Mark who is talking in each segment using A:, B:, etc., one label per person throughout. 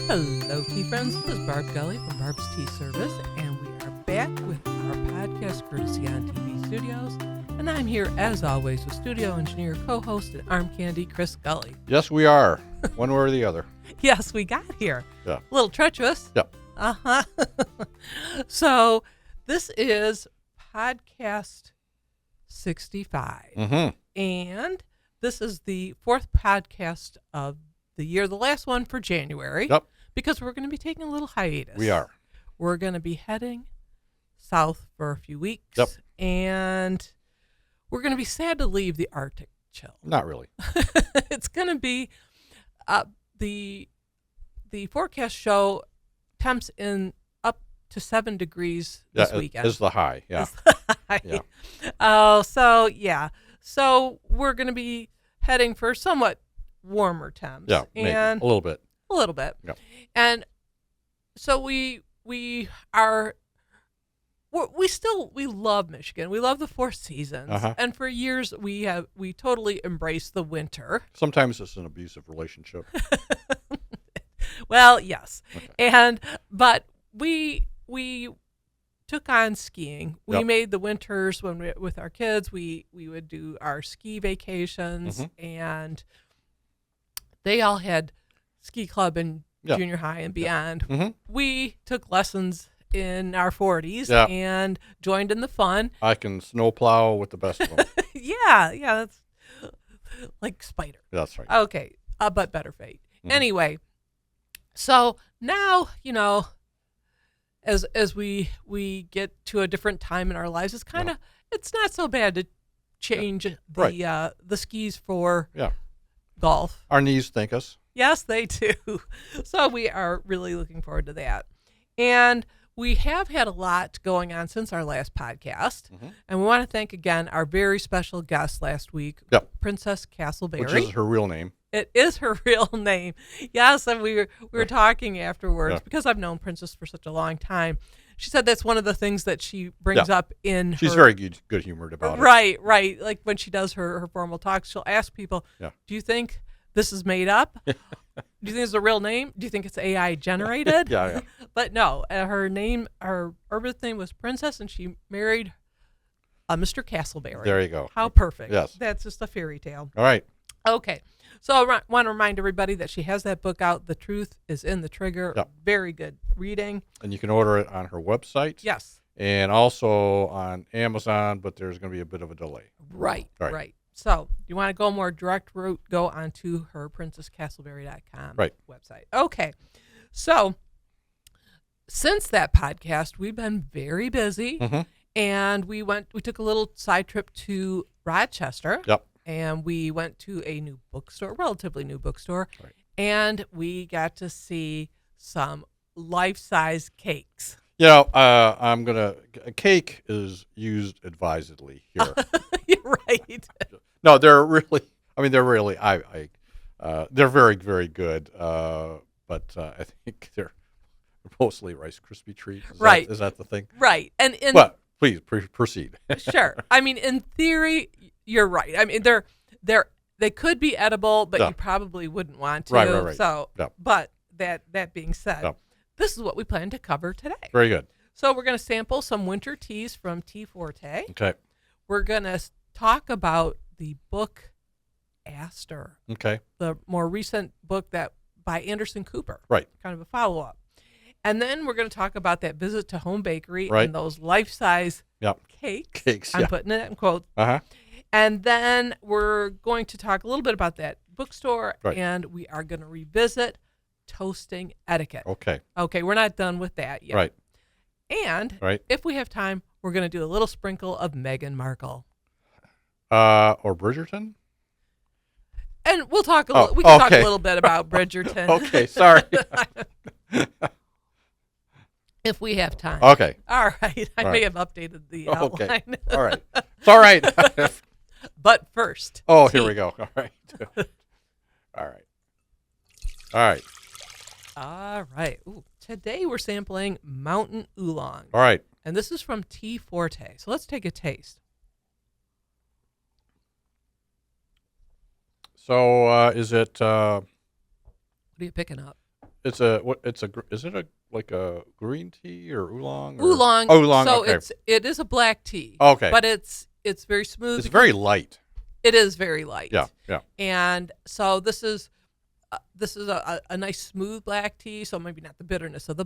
A: Hello, tea friends. This is Barb Gully from Barb's Tea Service, and we are back with our podcast courtesy on TV Studios. And I'm here, as always, with studio engineer, co-host, and arm candy, Chris Gully.
B: Yes, we are. One way or the other.
A: Yes, we got here.
B: Yeah.
A: A little treacherous.
B: Yep.
A: Uh-huh. So, this is podcast 65.
B: Mm-hmm.
A: And this is the fourth podcast of the year, the last one for January.
B: Yep.
A: Because we're going to be taking a little hiatus.
B: We are.
A: We're going to be heading south for a few weeks.
B: Yep.
A: And we're going to be sad to leave the Arctic chill.
B: Not really.
A: It's going to be the forecast show temps in up to 7 degrees this weekend.
B: Is the high. Yeah.
A: Is the high.
B: Yeah.
A: Oh, so yeah. So we're going to be heading for somewhat warmer temps.
B: Yeah. Maybe.
A: And
B: A little bit.
A: a little bit.
B: Yeah.
A: And so we love Michigan. We love the four seasons.
B: Uh-huh.
A: And for years we totally embraced the winter.
B: Sometimes it's an abusive relationship.
A: Well, yes.
B: Okay.
A: But we took on skiing. We
B: Yep.
A: made the winters with our kids. We would do our ski vacations,
B: Mm-hmm.
A: and they all had ski club in
B: Yeah.
A: junior high and beyond.
B: Mm-hmm.
A: We took lessons in our 40s
B: Yeah.
A: and joined in the fun.
B: I can snowplow with the best of them.
A: Yeah, that's like Spider.
B: That's right.
A: Okay, but better fate.
B: Mhm.
A: Anyway, so now, as we get to a different time in our lives, it's kind of it's not so bad to change the skis for
B: Yeah.
A: golf.
B: Our knees thank us.
A: Yes, they do. So we are really looking forward to that. And we have had a lot going on since our last podcast.
B: Mhm.
A: And we want to thank again our very special guest last week,
B: Yep.
A: Princess Castleberry.
B: Which is her real name.
A: It is her real name. Yes, and we were talking afterwards
B: Yeah.
A: because I've known Princess for such a long time. She said that's one of the things that she brings
B: Yeah.
A: up in
B: She's
A: her...
B: very good humored about it.
A: Right. Like when she does her formal talks, she'll ask people,
B: Yeah.
A: do you think this is made up? Do you think it's a real name? Do you think it's AI generated?
B: Yeah.
A: But no, her birth name was Princess, and she married Mr. Castleberry.
B: There you go.
A: How perfect.
B: Yes.
A: That's just a fairy tale.
B: All right.
A: Okay. So I want to remind everybody that she has that book out, The Truth is in the Trigger.
B: Yep.
A: Very good reading.
B: And you can order it on her website.
A: Yes.
B: And also on Amazon, but there's going to be a bit of a delay.
A: Right. So you want to go more direct route, go onto her princesscastleberry.com website. Okay. So since that podcast, we've been very busy,
B: Mm-hmm.
A: and we took a little side trip to Rochester.
B: Yep.
A: And we went to a new bookstore, relatively new bookstore,
B: Right.
A: and we got to see some life-size cakes.
B: A cake is used advisedly here.
A: You're right.
B: No, they're really. They're really. They're very, very good. But I think they're mostly Rice Krispie treats. Is that the thing?
A: Right. And
B: But please proceed.
A: sure. In theory, you're right. They could be edible, but you probably wouldn't want to.
B: Right.
A: So,
B: Yeah.
A: but that being said,
B: Yeah.
A: this is what we plan to cover today.
B: Very good.
A: So we're going to sample some winter teas from Tea Forte.
B: Okay.
A: We're going to talk about the book Astor,
B: Okay.
A: the more recent book that by Anderson Cooper.
B: Right.
A: Kind of a follow-up. And then we're going to talk about that visit to Home Bakery
B: Right.
A: and those life-size
B: Yep.
A: cakes.
B: Cakes.
A: I'm
B: Yeah.
A: putting it in quotes.
B: Uh-huh.
A: And then we're going to talk a little bit about that bookstore,
B: Right.
A: and we are going to revisit toasting etiquette.
B: Okay.
A: Okay, we're not done with that yet.
B: Right.
A: And
B: Right.
A: if we have time, we're going to do a little sprinkle of Meghan Markle.
B: Or Bridgerton?
A: And we'll talk
B: Oh,
A: we can talk
B: okay.
A: a little bit about Bridgerton.
B: Okay, sorry.
A: If we have time.
B: Okay.
A: All right. I
B: All
A: may
B: right.
A: have updated the
B: Okay.
A: outline.
B: All right. It's all right.
A: But first.
B: Oh,
A: tea.
B: here we go. All right. All right. All right.
A: All right. Ooh, today we're sampling Mountain Oolong.
B: All right.
A: And this is from Tea Forte. So let's take a taste.
B: So is it
A: What are you picking up?
B: It's a what? Is it like a green tea or oolong?
A: Oolong.
B: Oh, oolong.
A: So
B: okay.
A: it is a black tea.
B: Okay.
A: But it's very smooth.
B: It's very light.
A: It is very light.
B: Yeah.
A: And so this is a nice smooth black tea. So maybe not the bitterness of the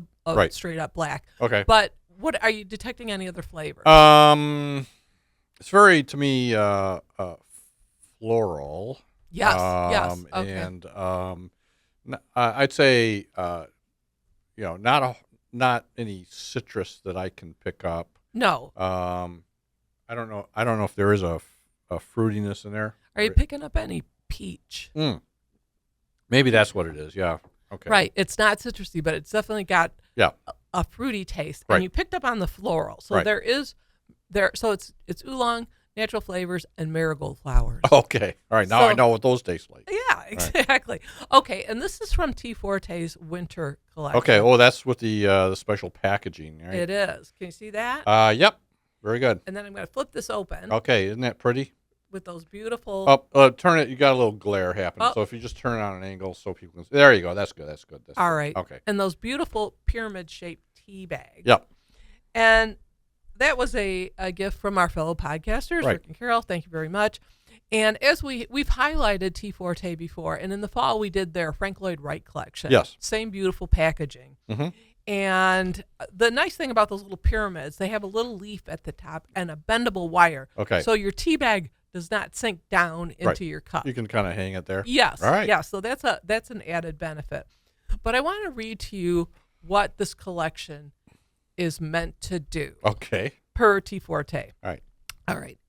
A: straight up black.
B: Okay.
A: But what are you detecting? Any other flavors?
B: It's very, to me, floral.
A: Yes. Yes. Okay.
B: And I'd say, not any citrus that I can pick up.
A: No.
B: I don't know. I don't know if there is a fruitiness in there.
A: Are you picking up any peach?
B: Maybe that's what it is. Yeah. Okay.
A: Right. It's not citrusy, but it's definitely got a fruity taste.
B: Right.
A: And you picked up on the floral. So
B: right.
A: there is so it's oolong, natural flavors, and marigold flowers.
B: Okay. All right. Now I know what those taste like.
A: Yeah, exactly. Right. Okay, and this is from Tea Forte's winter collection.
B: Okay. Oh, that's with the special packaging, right?
A: It is. Can you see that?
B: Yep. Very good.
A: And then I'm going to flip this open.
B: Okay. Isn't that pretty?
A: With those beautiful.
B: Turn it. You got a little glare happening. So if you just turn it on an angle so people can see. There you go. That's good. That's
A: all right.
B: Okay.
A: And those beautiful pyramid-shaped tea bags.
B: Yep.
A: And that was a gift from our fellow podcasters,
B: right.
A: Rick and Carol. Thank you very much. And as we've highlighted Tea Forte before, and in the fall we did their Frank Lloyd Wright collection.
B: Yes.
A: Same beautiful packaging.
B: Mm-hmm.
A: And the nice thing about those little pyramids, they have a little leaf at the top and a bendable wire.
B: Okay.
A: So your tea bag does not sink down into
B: right.
A: your cup.
B: You can kind of hang it there.
A: Yes.
B: All right.
A: Yeah. So that's an added benefit. But I want to read to you what this collection is meant to do.
B: Okay.
A: Per Tea Forte.
B: All
A: right.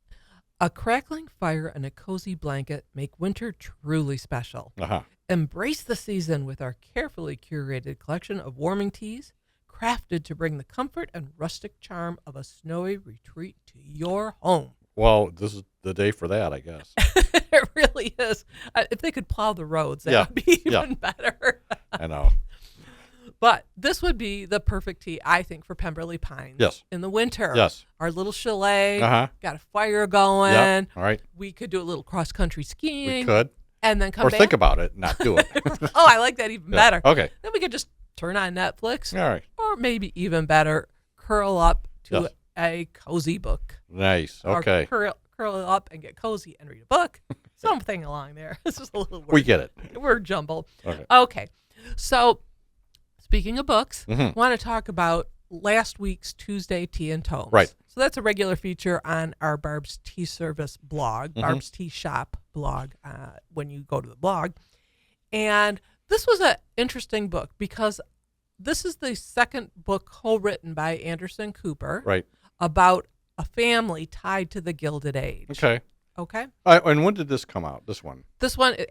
A: A crackling fire and a cozy blanket make winter truly special.
B: Uh-huh.
A: Embrace the season with our carefully curated collection of warming teas, crafted to bring the comfort and rustic charm of a snowy retreat to your home.
B: Well, this is the day for that, I guess.
A: It really is. If they could plow the roads, that would be even better.
B: I know.
A: But this would be the perfect tea, I think, for Pemberley Pines.
B: Yes.
A: In the winter.
B: Yes.
A: Our little chalet.
B: Uh-huh.
A: Got a fire going.
B: Yep. All right.
A: We could do a little cross-country skiing.
B: We could.
A: And then come back.
B: Or think about it and not do it.
A: Oh, I like that even better.
B: Okay.
A: Then we could just turn on Netflix.
B: All right.
A: Or maybe even better, curl up to a cozy book.
B: Nice. Okay.
A: Or curl up and get cozy and read a book. Something along there. It's just a little word.
B: We get it.
A: Word jumble.
B: Okay.
A: So, speaking of books,
B: mm-hmm.
A: I want to talk about last week's Tuesday Tea and Tomes.
B: Right.
A: So that's a regular feature on our Barbs Tea Service blog,
B: mm-hmm.
A: Barbs Tea Shop blog, when you go to the blog. And this was an interesting book because this is the second book co-written by Anderson Cooper about a family tied to the Gilded Age.
B: Okay.
A: Okay.
B: And when did this come out? This one,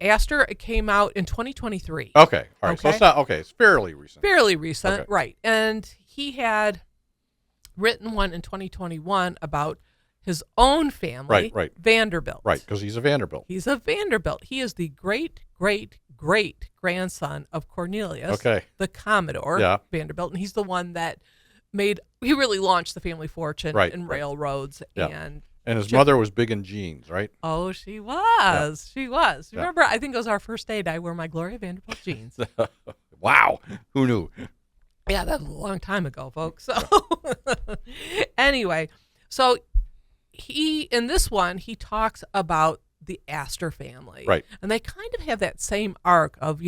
A: Astor, it came out in 2023.
B: Okay. All right. Okay. So it's not, it's fairly recent.
A: Fairly recent, right. And he had written one in 2021 about his own family, Vanderbilt.
B: Right, because he's a Vanderbilt.
A: He is the great grandson of Cornelius, the Commodore Vanderbilt. And he's the one that he really launched the family fortune in railroads.
B: And his mother was big in jeans, right?
A: Oh, she was. She was. Remember, I think it was our first date. I wore my Gloria Vanderbilt jeans.
B: Wow. Who knew?
A: Yeah, that was a long time ago, folks. So anyway, so in this one, he talks about the Astor family.
B: Right.
A: And they kind of have that same arc of,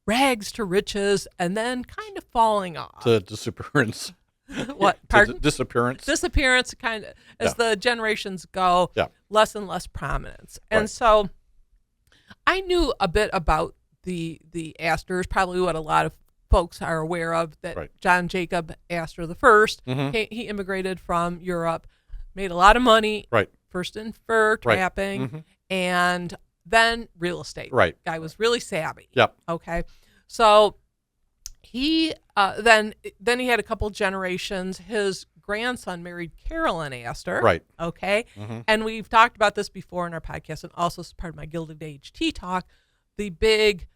A: rags to riches and then kind of falling off.
B: To disappearance.
A: What? Pardon?
B: Disappearance.
A: Disappearance, kind of, as the generations go, less and less prominence. And so I knew a bit about the Astors, probably what a lot of folks are aware of, that John Jacob Astor the first, he immigrated from Europe, made a lot of money, first in fur trapping, and then real estate. Guy was really savvy.
B: Yep.
A: Okay. So he then he had a couple generations. His grandson married Carolyn Astor.
B: Right.
A: Okay. And we've talked about this before in our podcast, and also as part of my Gilded Age Tea Talk, the big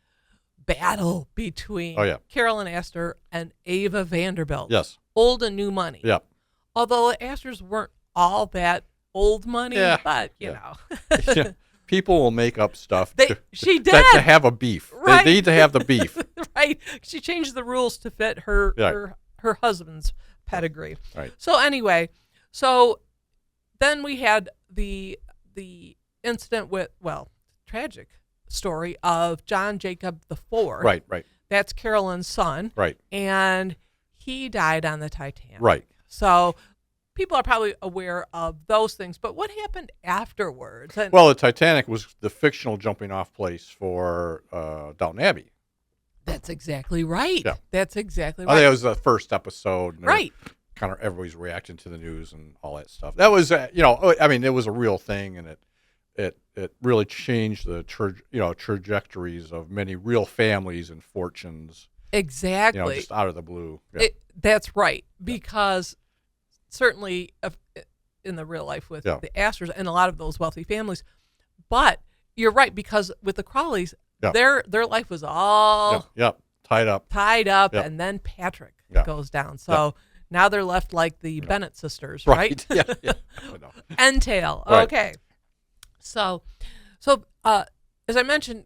A: battle between Carolyn Astor and Ava Vanderbilt.
B: Yes.
A: Old and new money.
B: Yep.
A: Although the Astors weren't all that old money, but you know.
B: People will make up stuff.
A: She did
B: to have a beef.
A: Right.
B: They need to have the beef.
A: Right. She changed the rules to fit her husband's pedigree.
B: Right.
A: So anyway, then we had the incident with tragic story of John Jacob IV.
B: Right. Right.
A: That's Carolyn's son.
B: Right.
A: And he died on the Titanic.
B: Right.
A: So people are probably aware of those things, but what happened afterwards?
B: Well, the Titanic was the fictional jumping off place for Downton Abbey.
A: That's exactly right.
B: Yeah.
A: That's exactly right.
B: I think it was the first episode. And
A: right.
B: Kind of everybody's reacting to the news and all that stuff. That was, it was a real thing, and it really changed the trajectories of many real families and fortunes.
A: Exactly.
B: Just out of the blue. Yeah.
A: That's right, because certainly in the real life with the Astors and a lot of those wealthy families, but you're right, because with the Crawleys, their life was all
B: tied up,
A: and then Patrick goes down. So now they're left like the Bennett sisters, right?
B: Yeah.
A: Entail.
B: Right.
A: Okay. So as I mentioned,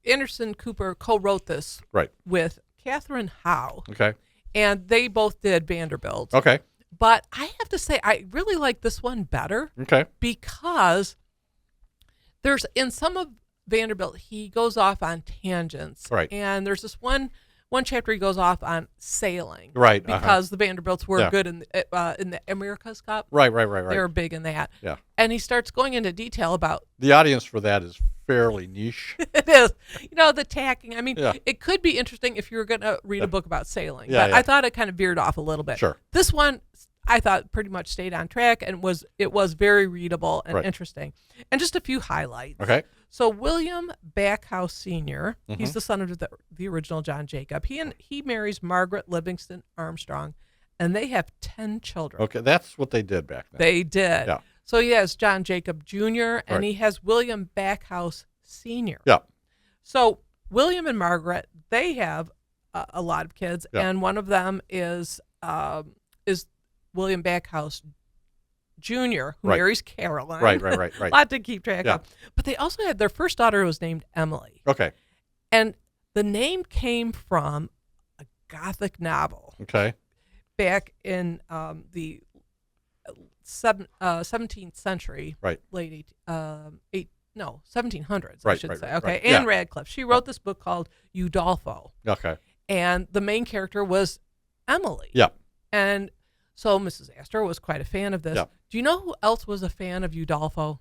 A: Anderson Cooper co-wrote this with Catherine Howe.
B: Okay.
A: And they both did Vanderbilt.
B: Okay.
A: But I have to say, I really like this one better.
B: Okay.
A: Because there's, in some of Vanderbilt, he goes off on tangents.
B: Right.
A: And there's this one chapter he goes off on sailing.
B: Right.
A: Because the Vanderbilts were good in the America's Cup.
B: Right.
A: They were big in that.
B: Yeah.
A: And he starts going into detail about.
B: The audience for that is fairly niche.
A: It is. The tacking. I mean, it could be interesting if you were going to read a book about sailing. But I thought it kind of veered off a little bit.
B: Sure.
A: This one, I thought pretty much stayed on track and it was very readable and interesting. And just a few highlights.
B: Okay.
A: So William Backhouse Sr., he's the son of the original John Jacob. He marries Margaret Livingston Armstrong, and they have 10 children.
B: Okay, that's what they did back then.
A: They did.
B: Yeah.
A: So he has John Jacob Jr., and he has William Backhouse Sr.
B: Yeah.
A: So William and Margaret, they have a lot of kids, and one of them is William Backhouse Jr., who marries Caroline.
B: Right.
A: A lot to keep track of. But they also had their first daughter was named Emily.
B: Okay.
A: And the name came from a Gothic novel.
B: Okay.
A: Back in the 17th century.
B: Right.
A: 1700s,
B: right,
A: I should say.
B: Right,
A: okay.
B: Right.
A: Anne Radcliffe. She wrote this book called Udolpho.
B: Okay.
A: And the main character was Emily.
B: Yeah.
A: And so Mrs. Astor was quite a fan of this.
B: Yeah.
A: Do you know who else was a fan of Udolpho?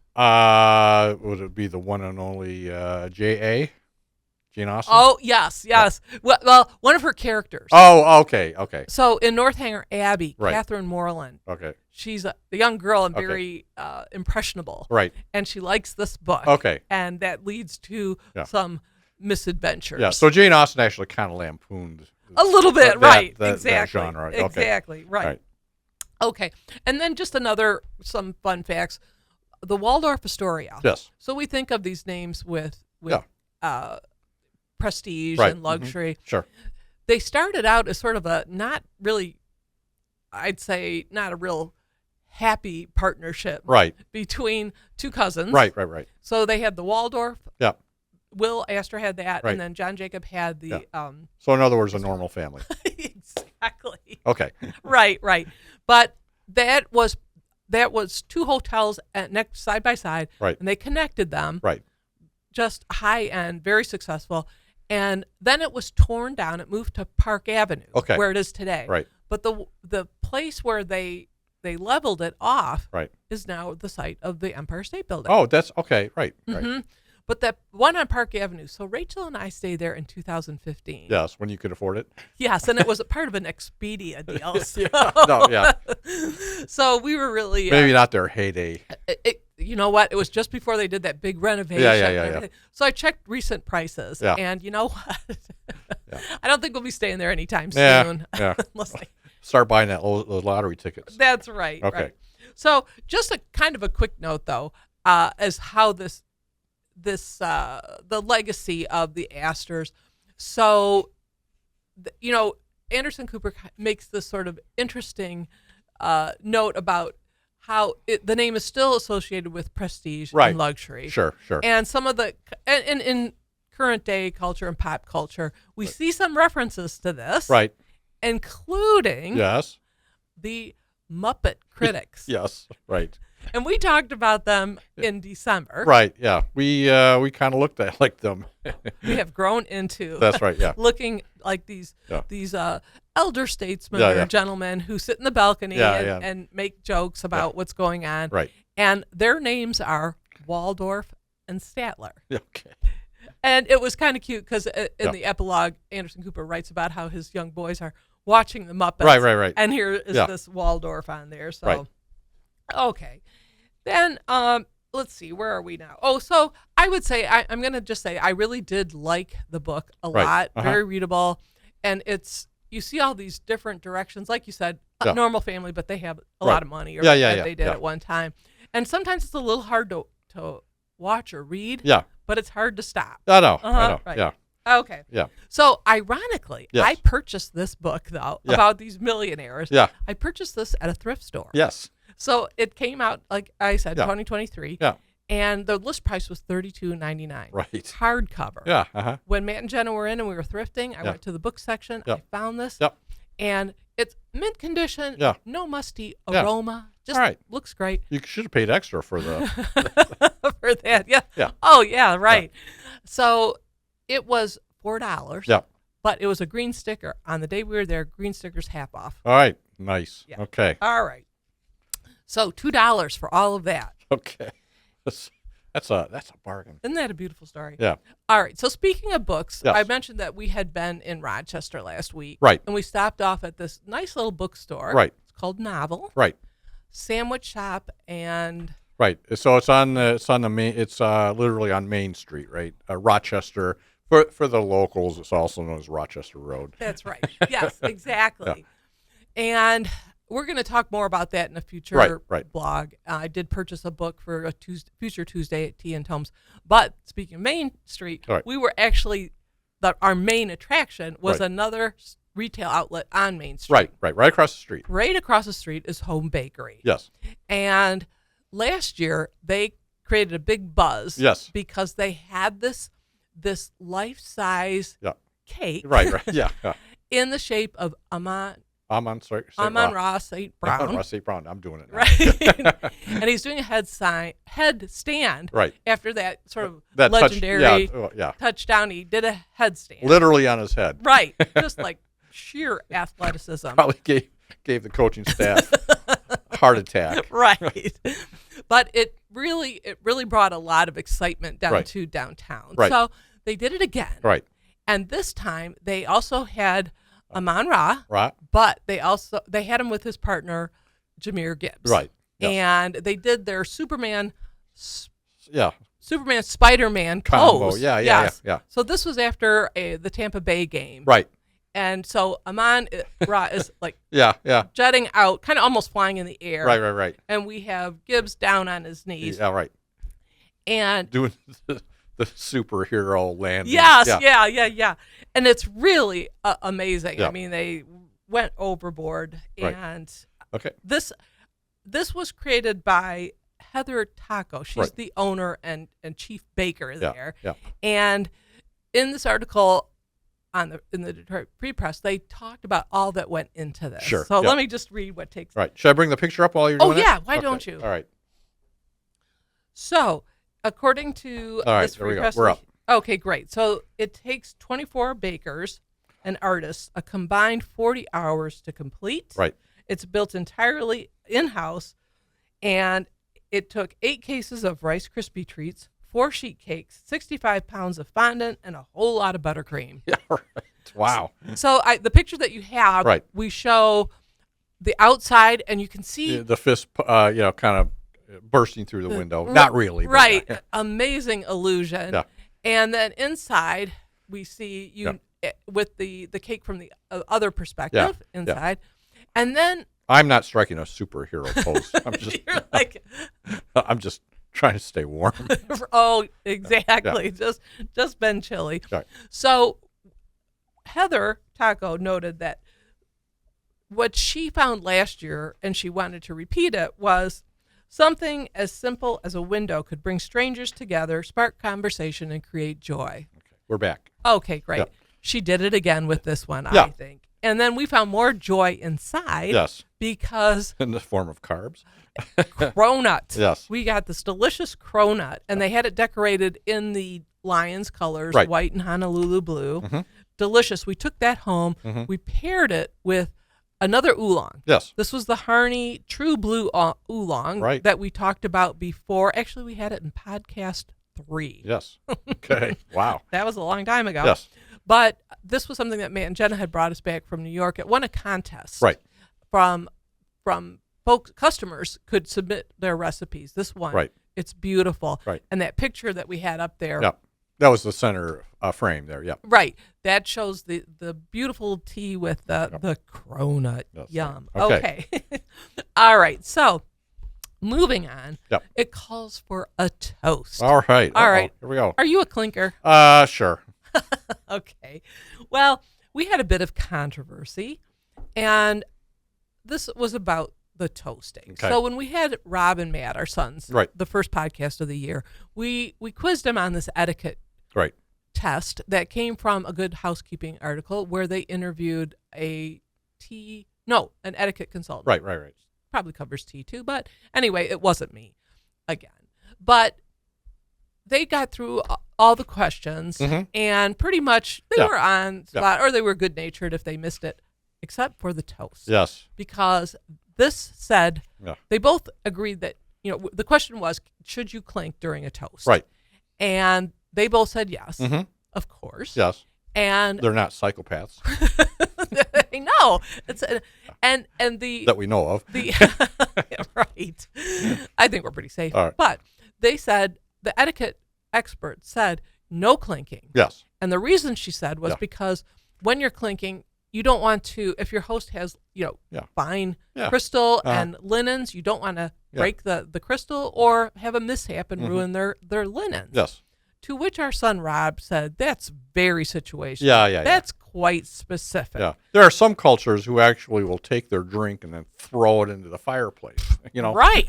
B: Would it be the one and only J.A.? Jane Austen?
A: Oh, yes. Yeah. Well, one of her characters.
B: Oh, okay.
A: So in Northanger Abbey,
B: Right.
A: Catherine Moreland.
B: Okay.
A: She's a young girl and very impressionable.
B: Right.
A: And she likes this book.
B: Okay.
A: And that leads to some misadventures.
B: Yeah. So Jane Austen actually kind of lampooned
A: a little bit, right? Exactly.
B: That genre. Okay.
A: Exactly. Right. Okay. And then just some fun facts. The Waldorf Astoria.
B: Yes.
A: So we think of these names with prestige
B: Right.
A: and luxury.
B: Mm-hmm. Sure.
A: They started out as sort of a not really, I'd say, not a real happy partnership.
B: Right.
A: Between two cousins.
B: Right.
A: So they had the Waldorf.
B: Yeah.
A: Will Astor had that,
B: Right.
A: and then John Jacob had the.
B: So in other words, a normal family.
A: Exactly.
B: Okay.
A: Right. But that was two hotels next side by side.
B: Right.
A: And they connected them.
B: Right.
A: Just high end, very successful. And then it was torn down. It moved to Park Avenue, where it is today.
B: Right.
A: But the place where they leveled it off
B: right.
A: is now the site of the Empire State Building.
B: Oh, that's okay. Right.
A: Mm-hmm. But that one on Park Avenue. So Rachel and I stayed there in 2015.
B: Yes, when you could afford it.
A: Yes, and it was a part of an Expedia deal. So. So we were really
B: maybe not their heyday.
A: You know what? It was just before they did that big renovation.
B: Yeah.
A: So I checked recent prices, and you know what? I don't think we'll be staying there anytime soon.
B: Yeah.
A: Unless
B: start buying those lottery tickets.
A: That's right.
B: Okay.
A: Right. So just a kind of a quick note, though, as how the legacy of the Astors. So, Anderson Cooper makes this sort of interesting note about how the name is still associated with prestige
B: Right.
A: and luxury.
B: Sure.
A: And some of the and in current day culture and pop culture, we see some references to this,
B: Right.
A: including
B: Yes.
A: the Muppet Critics.
B: Yes. Right.
A: And we talked about them in December.
B: Right. Yeah. We kind of looked at like them.
A: We have grown into
B: That's right. Yeah.
A: looking like these elder statesmen or gentlemen who sit in the balcony and make jokes about what's going on.
B: Right.
A: And their names are Waldorf and Statler.
B: Okay.
A: And it was kind of cute because in the epilogue, Anderson Cooper writes about how his young boys are watching the Muppets.
B: Right.
A: And here is this Waldorf on there. So, okay. Then let's see, where are we now? Oh, so I would say, I'm going to just say, I really did like the book a lot. Very readable. And you see all these different directions. Like you said, a normal family, but they have a lot of money. Or they did at one time. And sometimes it's a little hard to watch or read.
B: Yeah.
A: But it's hard to stop.
B: I know.
A: Right.
B: Yeah.
A: Okay.
B: Yeah.
A: So ironically, I purchased this book though about these millionaires.
B: Yeah.
A: I purchased this at a thrift store.
B: Yes.
A: So it came out, like I said, 2023.
B: Yeah.
A: And the list price was $32.99.
B: Right.
A: Hardcover.
B: Yeah.
A: When Matt and Jenna were in and we were thrifting, I went to the book section. I found this.
B: Yep.
A: And it's mint condition.
B: Yeah.
A: No musty aroma. Just looks great.
B: You should have paid extra for the
A: for that. Yeah.
B: Yeah.
A: Oh yeah. Right. Yeah. So it was $4.
B: Yeah.
A: But it was a green sticker. On the day we were there, green stickers half off.
B: All right. Nice.
A: Yeah.
B: Okay.
A: All right. So $2 for all of that.
B: Okay. That's a bargain.
A: Isn't that a beautiful story?
B: Yeah.
A: All right. So speaking of books,
B: yes.
A: I mentioned that we had been in Rochester last week.
B: Right.
A: And we stopped off at this nice little bookstore.
B: Right.
A: It's called Novel.
B: Right.
A: Sandwich shop and.
B: Right. So it's on the main. It's literally on Main Street, right? Rochester. For the locals, it's also known as Rochester Road.
A: That's right. Yes, exactly. And we're going to talk more about that in a future blog. I did purchase a book for a future Tuesday at Tea and Tomes. But speaking of Main Street, we were actually, our main attraction was another retail outlet on Main Street.
B: Right across the street.
A: Right across the street is Home Bakery.
B: Yes.
A: And last year, they created a big buzz.
B: Yes.
A: Because they had this life-size cake.
B: Right. Yeah.
A: In the shape of Amon Ross St. Brown.
B: Amon Ross St. Brown. I'm doing it now.
A: Right. And he's doing a head stand.
B: Right.
A: After that sort of
B: that
A: legendary touchdown, he did a headstand.
B: Literally on his head.
A: Right. Just like sheer athleticism.
B: Probably gave the coaching staff a heart attack.
A: Right. But it really brought a lot of excitement down to downtown.
B: Right.
A: So they did it again.
B: Right.
A: And this time they also had Amon Ra.
B: Right.
A: But they had him with his partner, Jameer Gibbs.
B: Right. Yes.
A: And they did their Superman Spider-Man
B: combo.
A: pose.
B: Yeah.
A: So this was after the Tampa Bay game.
B: Right.
A: And so Amon Ra is like jutting out, kind of almost flying in the air.
B: Right.
A: And we have Gibbs down on his knees.
B: Yeah, right.
A: And
B: doing the superhero landing.
A: Yes, yeah. And it's really amazing.
B: Yeah.
A: I mean, they went overboard. And this was created by Heather Taco. She's the owner and chief baker there.
B: Yeah.
A: And in this article in the Detroit Free Press, they talked about all that went into this.
B: Sure.
A: So let me just read what takes.
B: Right. Should I bring the picture up while you're doing it?
A: Oh yeah. Why don't you?
B: All right.
A: So according to this Free Press,
B: we're up.
A: Okay, great. So it takes 24 bakers and artists a combined 40 hours to complete.
B: Right.
A: It's built entirely in-house, and it took 8 cases of Rice Krispie treats, 4 sheet cakes, 65 pounds of fondant, and a whole lot of buttercream.
B: Yeah, right. Wow.
A: So the picture that you have, we show the outside, and you can see
B: the fist, kind of bursting through the window. Not really.
A: Right.
B: But,
A: amazing illusion.
B: Yeah.
A: And then inside, we see you with the cake from the other perspective inside. And then
B: I'm not striking a superhero pose. I'm just
A: you're like,
B: I'm just trying to stay warm.
A: Oh, exactly. Just been chilly.
B: Right.
A: So Heather Taco noted that what she found last year, and she wanted to repeat it, was Something as simple as a window could bring strangers together, spark conversation, and create joy.
B: Okay. We're back.
A: Okay, great.
B: Yep.
A: She did it again with this one,
B: Yeah.
A: I think. And then we found more joy inside.
B: Yes.
A: Because
B: in the form of carbs.
A: cronut.
B: Yes.
A: We got this delicious cronut, and they had it decorated in the Lions colors,
B: Right.
A: white and Honolulu blue.
B: Mm-hmm.
A: Delicious. We took that home.
B: Mm-hmm.
A: We paired it with another oolong.
B: Yes.
A: This was the Harney True Blue Oolong
B: Right.
A: that we talked about before. Actually, we had it in podcast 3.
B: Yes. Okay. Wow.
A: That was a long time ago.
B: Yes.
A: But this was something that Matt and Jenna had brought us back from New York. It won a contest.
B: Right.
A: From folks, customers could submit their recipes. This one,
B: Right.
A: It's beautiful.
B: Right.
A: And that picture that we had up there.
B: Yep. That was the center frame there. Yep.
A: Right. That shows the beautiful tea with the cronut.
B: That's
A: Yum.
B: right. Okay.
A: All right. So moving on.
B: Yep.
A: It calls for a toast.
B: All right.
A: All right.
B: Here we go.
A: Are you a clinker?
B: Sure.
A: Okay. Well, we had a bit of controversy, and this was about the toasting.
B: Okay.
A: So when we had Rob and Matt, our sons,
B: Right.
A: the first podcast of the year, we quizzed them on this etiquette
B: Right.
A: test that came from a Good Housekeeping article where they interviewed an etiquette consultant.
B: Right.
A: Probably covers tea too, but anyway, it wasn't me again. But they got through all the questions,
B: Mm-hmm.
A: and pretty much they
B: Yeah.
A: were on spot, or they were good-natured if they missed it, except for the toast.
B: Yes.
A: Because this said,
B: Yeah.
A: they both agreed that, the question was, should you clink during a toast?
B: Right.
A: And they both said yes,
B: Mm-hmm.
A: of course.
B: Yes.
A: And
B: They're not psychopaths
A: I know. And the
B: that we know of.
A: right. I think we're pretty safe.
B: All right.
A: But they said, the etiquette expert said, no clinking.
B: Yes.
A: And the reason she said was
B: Yeah.
A: because when you're clinking, you don't want to, if your host has,
B: Yeah.
A: fine
B: Yeah.
A: crystal
B: Uh-huh.
A: and linens, you don't want to
B: Yeah.
A: break the crystal or have a mishap and
B: Mhm.
A: ruin their linens.
B: Yes.
A: To which our son Rob said, that's very situational.
B: Yeah.
A: That's quite specific.
B: Yeah. There are some cultures who actually will take their drink and then throw it into the fireplace.
A: Right.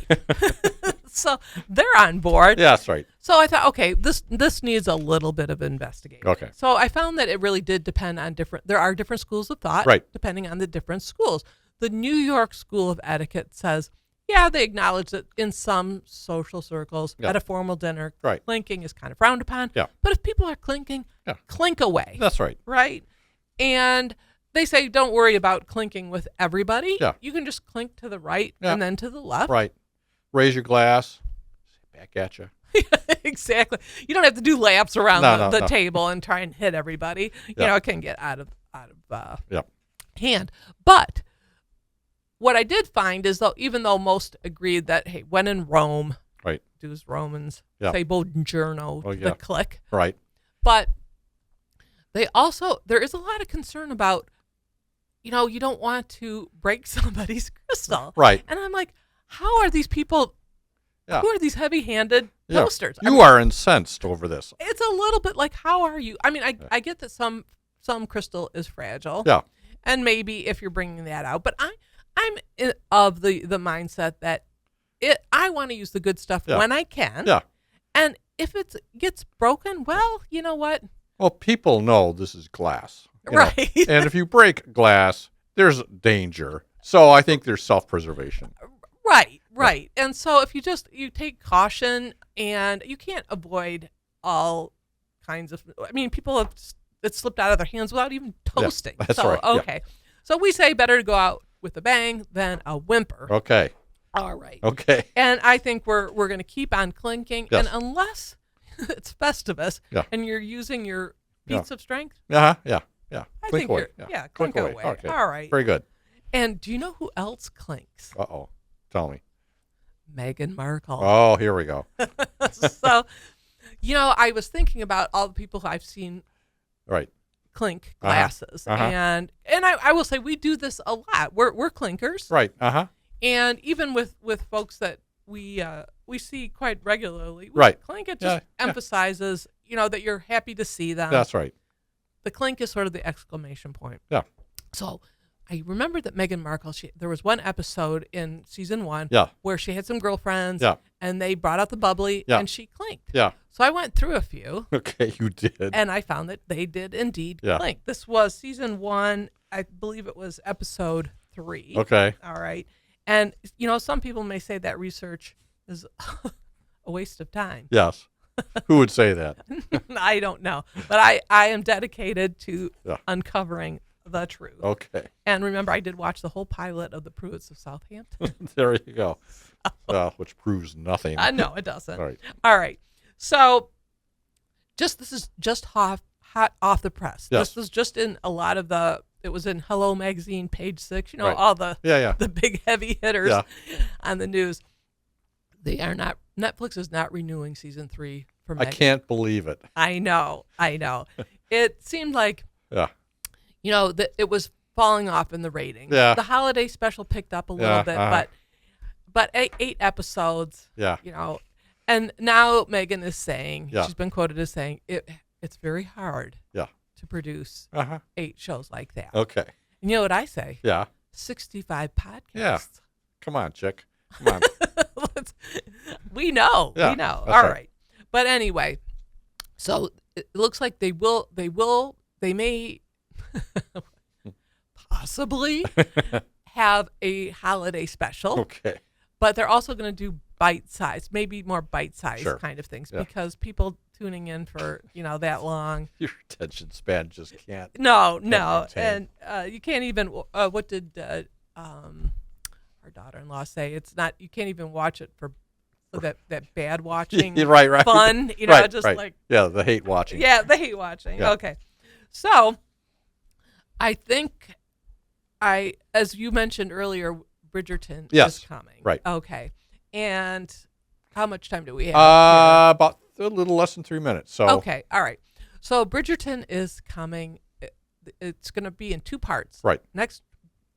A: So they're on board.
B: Yeah, that's right.
A: So I thought, okay, this needs a little bit of investigation.
B: Okay.
A: So I found that it really did depend on there are different schools of thought,
B: Right.
A: depending on the different schools. The New York School of Etiquette says, yeah, they acknowledge that in some social circles,
B: Yeah.
A: at a formal dinner,
B: Right.
A: clinking is kind of frowned upon.
B: Yeah.
A: But if people are clinking,
B: Yeah.
A: clink away.
B: That's right.
A: Right? And they say, don't worry about clinking with everybody.
B: Yeah.
A: You can just clink to the right
B: Yeah.
A: and then to the left.
B: Right. Raise your glass. Back at you.
A: Exactly. You don't have to do laps around
B: No,
A: the
B: no.
A: table and try and hit everybody.
B: Yeah.
A: It can get out of
B: Yep.
A: hand. But what I did find is, though, even though most agreed that, hey, when in Rome,
B: Right.
A: do as Romans,
B: Yeah.
A: say buongiorno,
B: Oh, yeah.
A: the click.
B: Right.
A: But there is a lot of concern about, you don't want to break somebody's crystal.
B: Right.
A: And I'm like, how are these people,
B: Yeah.
A: who are these heavy-handed
B: Yeah.
A: toasters?
B: You are incensed over this.
A: It's a little bit like, how are you? I mean, I get that some crystal is fragile.
B: Yeah.
A: And maybe if you're bringing that out, but I'm of the mindset that I want to use the good stuff
B: Yeah.
A: when I can.
B: Yeah.
A: And if it gets broken, well, you know what?
B: Well, people know this is glass. you know.
A: Right.
B: And if you break glass, there's danger. So I think there's self-preservation.
A: Right. And so if you take caution, and you can't avoid all kinds of, I mean, people have it slipped out of their hands without even toasting.
B: that's
A: so,
B: right, yeah.
A: okay. So we say better to go out with a bang than a whimper.
B: Okay.
A: All right.
B: Okay.
A: And I think we're going to keep on clinking.
B: Yes.
A: And unless it's Festivus
B: Yeah.
A: and you're using your
B: Yeah.
A: feats of strength,
B: Yeah.
A: I
B: Clink
A: think
B: away.
A: you're, clink away.
B: Okay.
A: All right.
B: Very good.
A: And do you know who else clinks?
B: Uh-oh. Tell me.
A: Meghan Markle.
B: Oh, here we go.
A: So, I was thinking about all the people who I've seen
B: Right.
A: clink
B: Uh-huh.
A: glasses.
B: Uh-huh.
A: And I will say we do this a lot. We're clinkers.
B: Right. Uh-huh.
A: And even with folks that we see quite regularly, we
B: Right.
A: clink. It just
B: Yeah.
A: emphasizes, that you're happy to see them.
B: That's right.
A: The clink is sort of the exclamation point.
B: Yeah.
A: So I remember that Meghan Markle, there was one episode in season 1 where she had some girlfriends and they brought out the bubbly and she clinked.
B: Yeah.
A: So I went through a few.
B: Okay, you did.
A: And I found that they did indeed clink. This was season 1. I believe it was episode 3.
B: Okay.
A: All right. And, you know, some people may say that research is a waste of time.
B: Yes. Who would say that?
A: I don't know. But I am dedicated to uncovering the truth.
B: Okay.
A: And remember, I did watch the whole pilot of The Pruitts of Southampton.
B: There you go. Which proves nothing.
A: No, it doesn't.
B: All
A: right. So this is just hot off the press.
B: Yes.
A: This was just in a lot of it was in Hello Magazine, page 6, you know, all the big heavy hitters on the news. Netflix is not renewing season 3 for Meghan.
B: I can't believe it.
A: I know. It seemed like, you know, that it was falling off in the ratings.
B: Yeah.
A: The holiday special picked up a little bit, but 8 episodes, you know, and now Meghan is saying, she's been quoted as saying, it's very hard to produce 8 shows like that.
B: Okay.
A: And you know what I say?
B: Yeah.
A: 65 podcasts.
B: Yeah. Come on, chick. Come on.
A: We know.
B: Yeah.
A: We know.
B: Okay.
A: All right. But anyway, so it looks like they may possibly have a holiday special.
B: Okay.
A: But they're also going to do bite-sized, maybe more bite-sized kind of things because people tuning in for, you know, that long.
B: Your attention span just can't.
A: No. And you can't even, what did our daughter-in-law say? It's not, you can't even watch it for that bad watching
B: right.
A: fun, you know, like.
B: Yeah, the hate watching.
A: Yeah, the hate watching.
B: Yeah.
A: Okay. So I think as you mentioned earlier, Bridgerton is coming.
B: Right.
A: Okay. And how much time do we have?
B: About a little less than 3 minutes. So.
A: Okay. All right. So Bridgerton is coming. It's going to be in 2 parts.
B: Right.
A: Next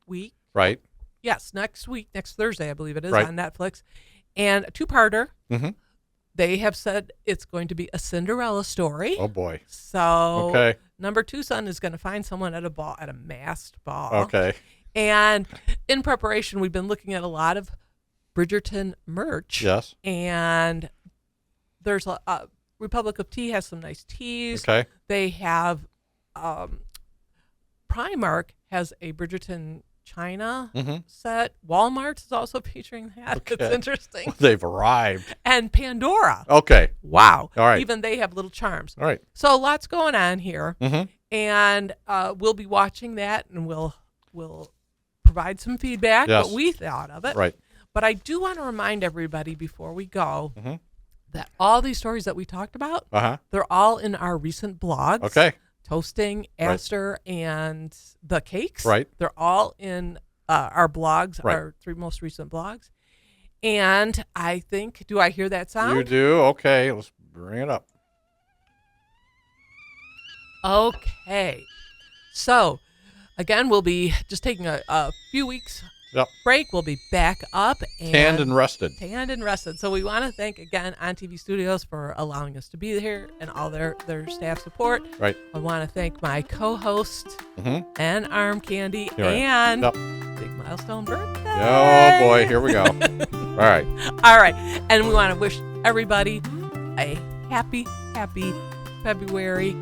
A: week.
B: Right.
A: Yes, next week, next Thursday, I believe it is, on Netflix. And a 2-parter.
B: Mm-hmm.
A: They have said it's going to be a Cinderella story.
B: Oh, boy.
A: So number 2 son is going to find someone at a masked ball.
B: Okay.
A: And in preparation, we've been looking at a lot of Bridgerton merch.
B: Yes.
A: And there's a Republic of Tea has some nice teas.
B: Okay.
A: They have Primark has a Bridgerton China set. Walmart is also featuring that.
B: Okay.
A: It's interesting.
B: They've arrived.
A: And Pandora.
B: Okay.
A: Wow.
B: All right.
A: Even they have little charms.
B: All right.
A: So lots going on here.
B: Mm-hmm.
A: And we'll be watching that, and we'll provide some feedback, what we thought of it.
B: Right.
A: But I do want to remind everybody before we go that all these stories that we talked about, they're all in our recent blogs.
B: Okay.
A: Toasting, Astor, and the cakes.
B: Right.
A: They're all in our blogs, our 3 most recent blogs. And I think, do I hear that sound?
B: You do? Okay. Let's bring it up.
A: Okay. So, again, we'll be just taking a few weeks break. We'll be back up.
B: Tanned and rested.
A: So we want to thank, again, On TV Studios for allowing us to be here and all their staff support.
B: Right.
A: I want to thank my co-host and Arm Candy
B: Here
A: and Big Milestone Birthday.
B: Oh, boy. Here we go. All right.
A: All right. And we want to wish everybody a happy February.